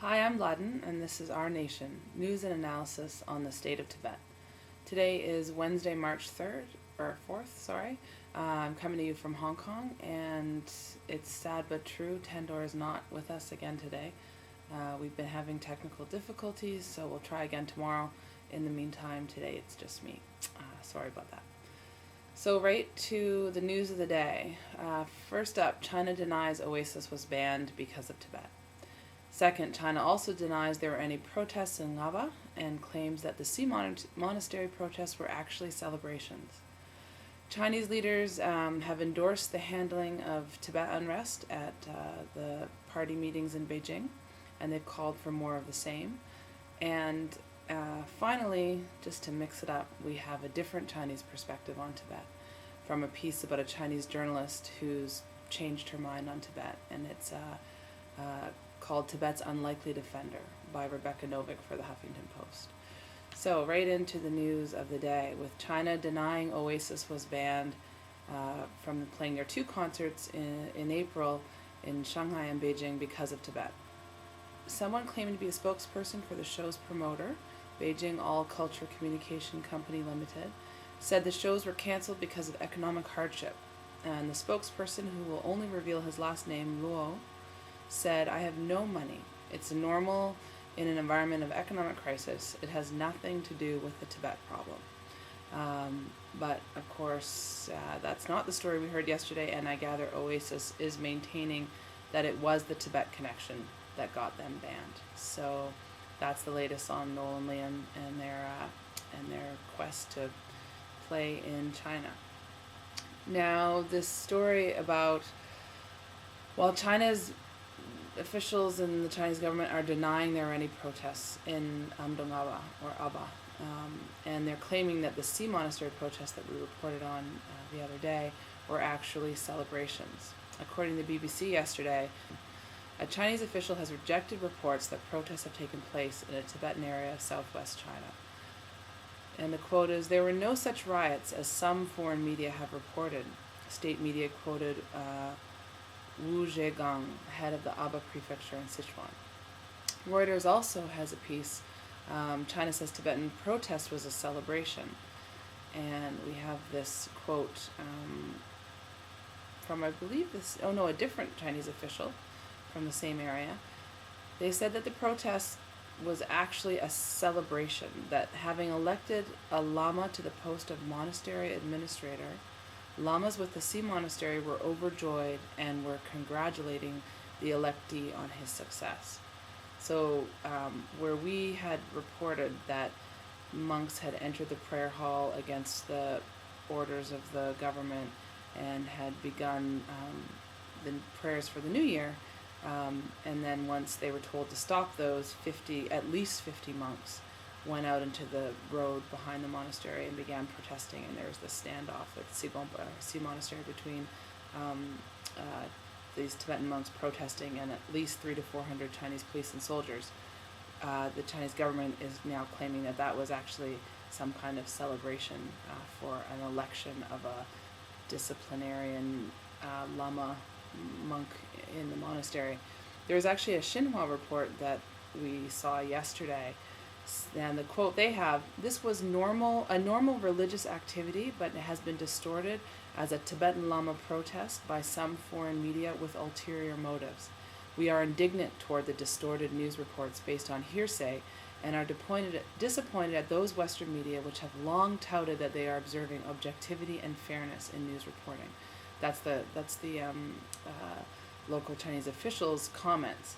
Hi, I'm Lhadon, and this is Our Nation, news and analysis on the state of Tibet. Today is Wednesday, March 3rd, or 4th, sorry. I'm coming to you from Hong Kong, and it's sad but true, Tendor is not with us again today. We've been having technical difficulties, so we'll try again tomorrow. In the meantime, today it's just me. Sorry about that. So right to the news of the day. First up, China denies Oasis was banned because of Tibet. Second, China also denies there were any protests in Lhasa and claims that the sea monastery protests were actually celebrations. Chinese leaders have endorsed the handling of Tibet unrest at the party meetings in Beijing, and they've called for more of the same. And finally, just to mix it up, we have a different Chinese perspective on Tibet from a piece about a Chinese journalist who's changed her mind on Tibet, and it's called Tibet's Unlikely Defender by Rebecca Novick for the Huffington Post. So right into the news of the day, with China denying Oasis was banned from playing their two concerts in April in Shanghai and Beijing because of Tibet. Someone claiming to be a spokesperson for the show's promoter, Beijing All Culture Communication Company Limited, said the shows were cancelled because of economic hardship. And the spokesperson, who will only reveal his last name, Luo, said, "I have no money. It's normal in an environment of economic crisis. It has nothing to do with the Tibet problem." But of course, that's not the story we heard yesterday, and I gather Oasis is maintaining that it was the Tibet connection that got them banned. So that's the latest on Noel and Liam and their quest to play in China. Now, this story about, while China's officials and the Chinese government are denying there are any protests in Amdongaba or Aba, and they're claiming that the sea monastery protests that we reported on the other day were actually celebrations. According to the BBC yesterday, a Chinese official has rejected reports that protests have taken place in a Tibetan area of southwest China. And the quote is, "There were no such riots as some foreign media have reported." State media quoted Wu Zhegang, head of the Aba prefecture in Sichuan. Reuters also has a piece. China says Tibetan protest was a celebration. And we have this quote from, I believe a different Chinese official from the same area. They said that the protest was actually a celebration, that having elected a lama to the post of monastery administrator, lamas with the sea monastery were overjoyed and were congratulating the electee on his success. So where we had reported that monks had entered the prayer hall against the orders of the government and had begun the prayers for the new year, and then once they were told to stop those, at least 50 monks went out into the road behind the monastery and began protesting, and there was this standoff at Sea Monastery between these Tibetan monks protesting and at least 300 to 400 Chinese police and soldiers. The Chinese government is now claiming that that was actually some kind of celebration for an election of a disciplinarian lama monk in the monastery. There was actually a Xinhua report that we saw yesterday, and the quote they have, "This was a normal religious activity, but it has been distorted as a Tibetan Lama protest by some foreign media with ulterior motives. We are indignant toward the distorted news reports based on hearsay and are disappointed at those Western media which have long touted that they are observing objectivity and fairness in news reporting." That's the local Chinese officials' comments.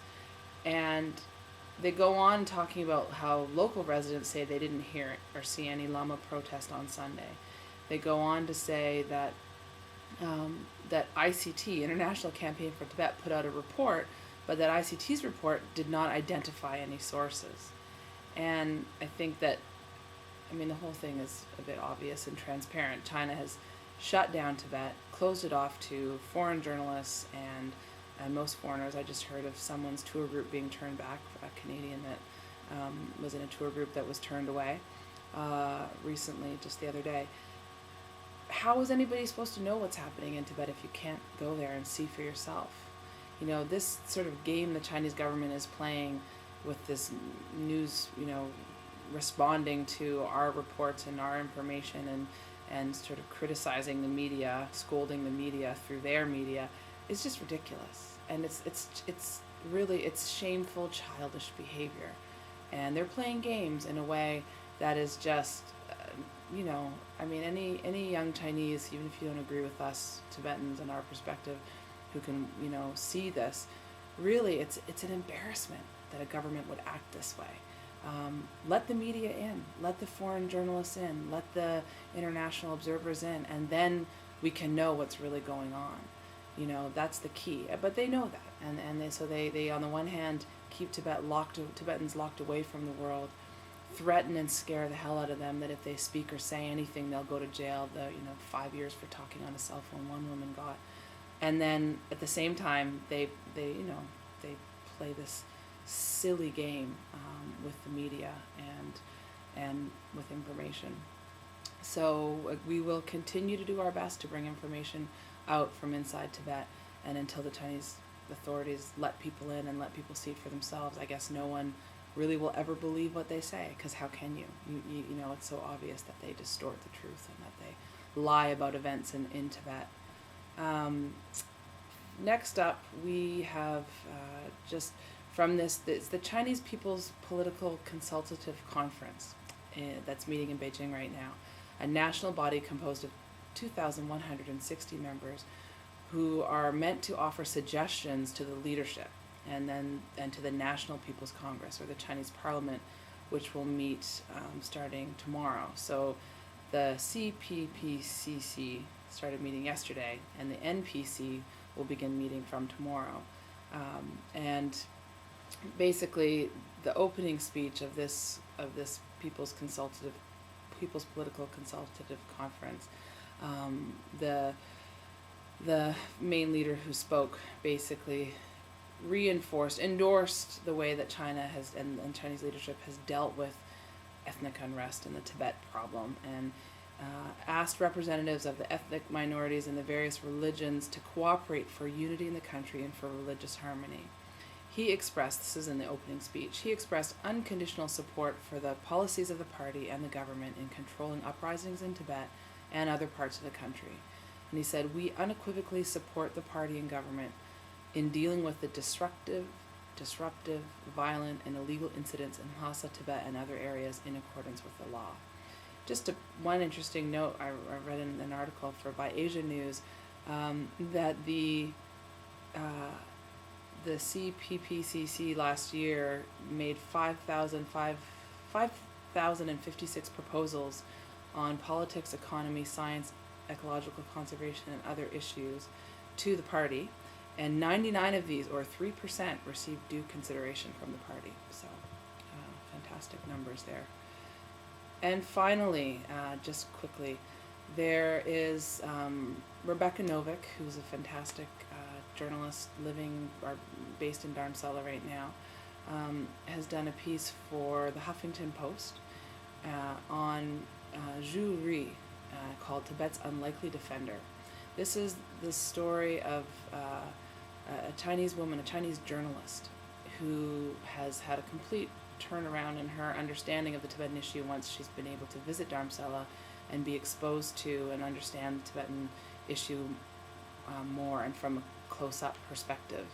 And they go on talking about how local residents say they didn't hear or see any Lama protest on Sunday. They go on to say that that ICT, International Campaign for Tibet, put out a report, but that ICT's report did not identify any sources. And I think that, the whole thing is a bit obvious and transparent. China has shut down Tibet, closed it off to foreign journalists and most foreigners. I just heard of someone's tour group being turned back, a Canadian that was in a tour group that was turned away recently, just the other day. How is anybody supposed to know what's happening in Tibet if you can't go there and see for yourself? This sort of game the Chinese government is playing with this news, responding to our reports and our information, and sort of criticizing the media, scolding the media through their media, is just ridiculous. And it's really, it's shameful, childish behavior. And they're playing games in a way that is just, any young Chinese, even if you don't agree with us Tibetans and our perspective, who can, see this, really it's an embarrassment that a government would act this way. Let the media in, let the foreign journalists in, let the international observers in, and then we can know what's really going on. That's the key. But they know that, and they on the one hand keep Tibetans locked away from the world, threaten and scare the hell out of them that if they speak or say anything, they'll go to jail. 5 years for talking on a cell phone, one woman got. And then at the same time, they play this silly game with the media and with information. So we will continue to do our best to bring information out from inside Tibet, and until the Chinese authorities let people in and let people see it for themselves, I guess no one really will ever believe what they say, because how can you? It's so obvious that they distort the truth and that they lie about events in Tibet. Next up, we have just from it's the Chinese People's Political Consultative Conference that's meeting in Beijing right now, a national body composed of 2,160 members who are meant to offer suggestions to the leadership and to the National People's Congress, or the Chinese Parliament, which will meet starting tomorrow. So the CPPCC started meeting yesterday, and the NPC will begin meeting from tomorrow. And basically, the opening speech of this People's Political Consultative Conference, the main leader who spoke basically endorsed the way that China has and Chinese leadership has dealt with ethnic unrest and the Tibet problem, and asked representatives of the ethnic minorities and the various religions to cooperate for unity in the country and for religious harmony. He expressed, this is in the opening speech, he expressed unconditional support for the policies of the party and the government in controlling uprisings in Tibet and other parts of the country. And he said, "We unequivocally support the party and government in dealing with the disruptive, violent, and illegal incidents in Lhasa, Tibet, and other areas in accordance with the law." Just one interesting note, I read in an article by Asia News that the CPPCC last year made 5,056 proposals on politics, economy, science, ecological conservation, and other issues to the party, and 99 of these, or 3%, received due consideration from the party. So fantastic numbers there. And finally, just quickly, there is Rebecca Novick, who's a fantastic journalist based in Dharamsala right now, has done a piece for the Huffington Post on Zhu Ri, called Tibet's Unlikely Defender. This is the story of a Chinese woman, a Chinese journalist, who has had a complete turnaround in her understanding of the Tibetan issue once she's been able to visit Dharamsala and be exposed to and understand the Tibetan issue more and from a close-up perspective.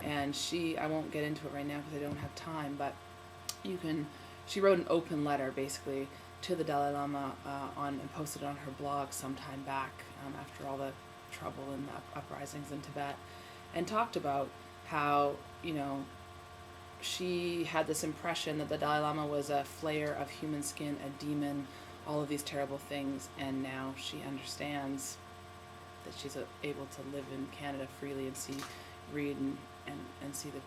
And I won't get into it right now because I don't have time, but she wrote an open letter basically to the Dalai Lama and posted it on her blog sometime back after all the trouble and the uprisings in Tibet, and talked about how, she had this impression that the Dalai Lama was a flayer of human skin, a demon, all of these terrible things, and now she understands that she's able to live in Canada freely and read and see the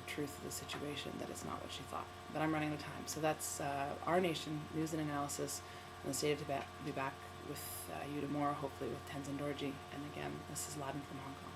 truth of the situation, that it's not what she thought. But I'm running out of time. So that's Our Nation, News and Analysis on the State of Tibet. I'll be back with you tomorrow, hopefully with Tenzin Dorji. And again, this is Lhadon from Hong Kong.